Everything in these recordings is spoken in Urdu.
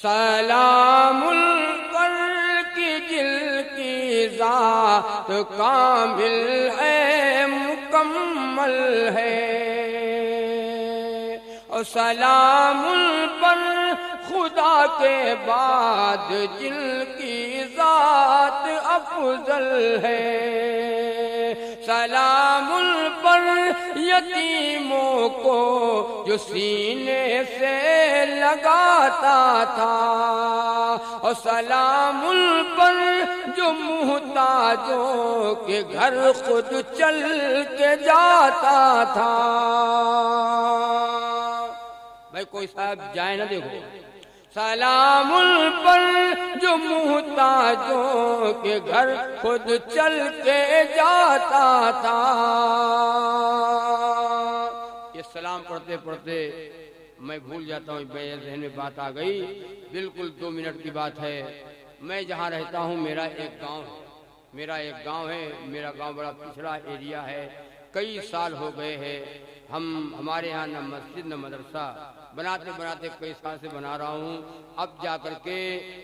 سلام القر کی جل کی ذات کامل ہے مکمل ہے، اور سلام پر خدا کے بعد جن کی ذات افضل ہے، سلام پر یتیموں کو جو سینے سے لگاتا تھا، اور سلام پر جو محتاجوں کے گھر خود چل کے جاتا تھا۔ بھائی کوئی صاحب جائے نہ دیکھو، سلام پر جو محتاجوں کے گھر خود چل کے جاتا تھا۔ یہ سلام پڑھتے پڑھتے میں بھول جاتا ہوں، میرے ذہن میں بات آ گئی، بالکل 2 منٹ کی بات ہے۔ میں جہاں رہتا ہوں میرا ایک گاؤں ہے، میرا گاؤں بڑا پچھڑا ایریا ہے، کئی سال ہو گئے ہیں، ہمارے ہاں نہ مسجد نہ مدرسہ، بناتے کئی سال سے بنا رہا ہوں، اب جا کر کے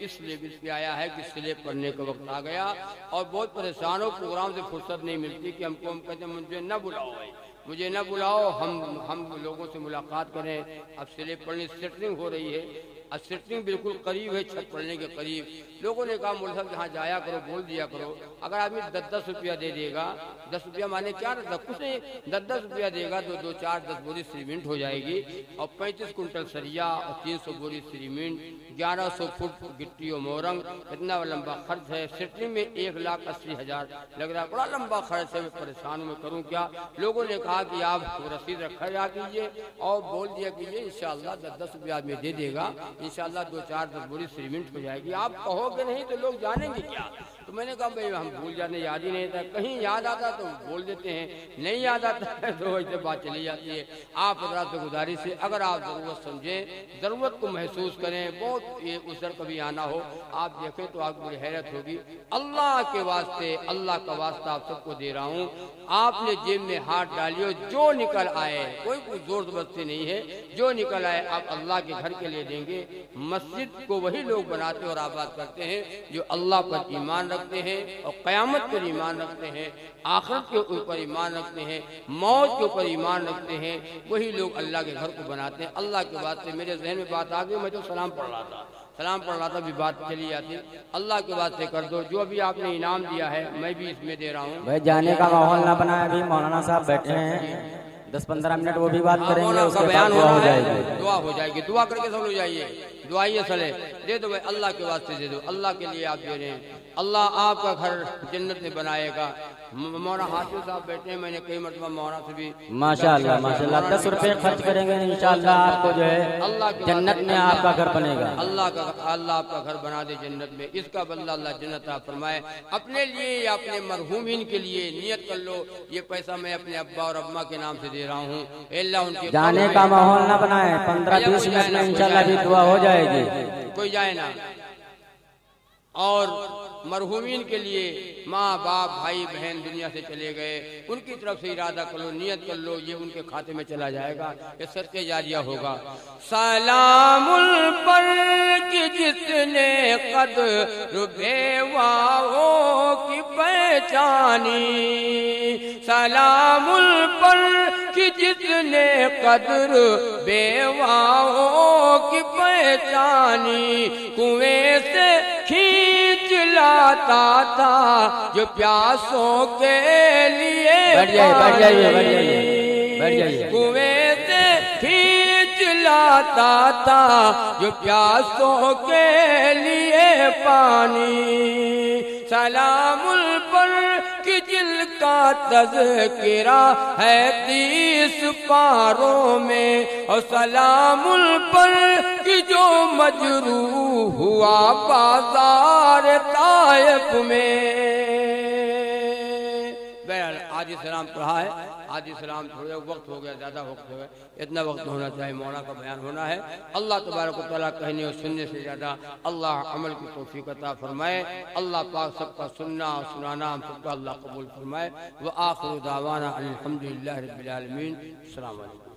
اس لیول پہ آیا ہے کہ سلیب پڑھنے کا وقت آ گیا، اور بہت پریشان ہو، پروگرام سے فرصت نہیں ملتی کہ ہم کہتے ہیں مجھے نہ بلاؤ، مجھے نہ بلاؤ، ہم لوگوں سے ملاقات کریں۔ اب سلیب پڑھنے سیٹنگ ہو رہی ہے، اب سیٹنگ بالکل قریب ہے، چھت پڑھنے کے قریب۔ لوگوں نے کہا مول صاحب جہاں جایا کرو بول دیا کرو، اگر آدمی 10 روپیہ دے دے گا، 10 روپیہ مانے کیا رہتا کچھ نہیں، 10 روپیہ دے گا تو 2-4-10 بوری سیمنٹ ہو جائے گی، اور 35 کنٹل سریا اور 300 بوری سیمنٹ، 1100 فٹ گٹی اور مورنگ، اتنا لمبا خرچ ہے۔ سیٹنگ میں 1,80,000 لگ رہا ہے، بڑا لمبا خرچ ہے، میں پریشان ہوں، میں کروں کیا؟ لوگوں نے کہا کہ آپ رسید رکھا جا کیجئے اور بول دیا کیجئے انشاءاللہ 10 روپیہ آدمی دے دے گا، انشاءاللہ 2-4-10 بوری سیمنٹ ہو جائے گی۔ آپ کہو گے نہیں تو لوگ جانیں گے کیا؟ تو میں نے کہا بھئی ہم بھول جانے، یاد ہی نہیں تھا، کہیں یاد آتا تو بول دیتے ہیں، نہیں یاد آتا ہے تو ایسے بات چلی جاتی ہے۔ آپ حضرات سے گزارش ہے، اگر آپ ضرورت سمجھیں، ضرورت کو محسوس کریں، بہت یہ اسر کبھی آنا ہو، آپ دیکھیں تو آپ کو حیرت ہوگی۔ اللہ کے واسطے، اللہ کا واسطہ آپ سب کو دے رہا ہوں، آپ نے جیب میں ہاتھ ڈالیو، جو نکل آئے، کوئی زور زبردستی نہیں ہے، جو نکل آئے آپ اللہ کے گھر کے لیے دیں گے۔ مسجد کو وہی لوگ بناتے اور آباد کرتے ہیں جو اللہ پر ایمان رکھتے ہیں اور قیامت پر ایمان رکھتے ہیں، آخرت کے اوپر ایمان رکھتے ہیں، موت کے اوپر ایمان رکھتے ہیں، وہی لوگ اللہ کے گھر کو بناتے ہیں۔ اللہ کے واسطے میرے ذہن میں بات آ گئی، میں تو سلام پڑھ رہا تھا بھی بات چلی جاتی، اللہ کے واسطے کر دو، جو ابھی آپ نے انعام دیا ہے میں بھی اس میں دے رہا ہوں۔ بھائی جانے کا ماحول نہ بنائے، ابھی مولانا صاحب بیٹھے ہیں، 10-15 منٹ وہ بھی بات کریں گے، اس کے بعد دعا ہو جائے گی، دعا ہو جائے گی، دعا کر کے سب ہو جائیے، دعائیے صلح دے دو بھائی، اللہ کے واسطے دے دو، اللہ کے لیے آپ دے رہے ہیں، اللہ آپ کا گھر جنت میں بنائے گا۔ مولانا حافظ صاحب بیٹھے ہیں، میں نے کئی مرتبہ مولانا سے بھی ماشاءاللہ 10 روپے خرچ کریں گے انشاءاللہ آپ کو جو ہے جنت میں آپ کا گھر بنے گا، اللہ آپ کا گھر بنا دے جنت میں، اس کا بدلہ اللہ جنت عطا فرمائے۔ اپنے لیے یا اپنے مرحومین کے لیے نیت کر لو، یہ پیسہ میں اپنے ابا اور اماں کے نام سے دے رہا ہوں، اے اللہ ان کے جانے کا ماحول نہ بنائے، 15-20 منٹ میں انشاءاللہ بھی دعا ہو جائے گی، کوئی جائے نا۔ اور مرحومین کے لیے ماں باپ بھائی بہن دنیا سے چلے گئے، ان کی طرف سے ارادہ کر لو، نیت کر لو، یہ ان کے کھاتے میں چلا جائے گا، یہ صدقہ جاریہ ہوگا۔ سلام پر کہ جس نے قدر بیواؤں کی پہچانی، سلام پر کہ جس نے قدر بیواؤں کی پہچانی، کنویں سے کھینچ لاتا تھا جو پیاسوں کے لیے کنویں سے کھینچ لاتا تھا جو پیاسوں کے لیے پانی، سلام پر کہ جن کا تذکرہ ہے 30 پاروں میں، اور سلام پر کہ جو مجروح ہوا بازار طائف میں۔ بہرحال آج سلام پڑھا ہے، آج سلام تھوڑا وقت ہو گیا، زیادہ وقت ہو گیا، اتنا وقت ہونا چاہیے، مولانا کا بیان ہونا ہے۔ اللہ تبارک و تعالیٰ کہنے اور سننے سے زیادہ اللہ عمل کی توفیق عطا فرمائے، اللہ پاک سب کا سننا اور سنانا ہم سب کا اللہ قبول فرمائے۔ وآخر دعوانا الحمدللہ رب العالمین، السلام علیکم۔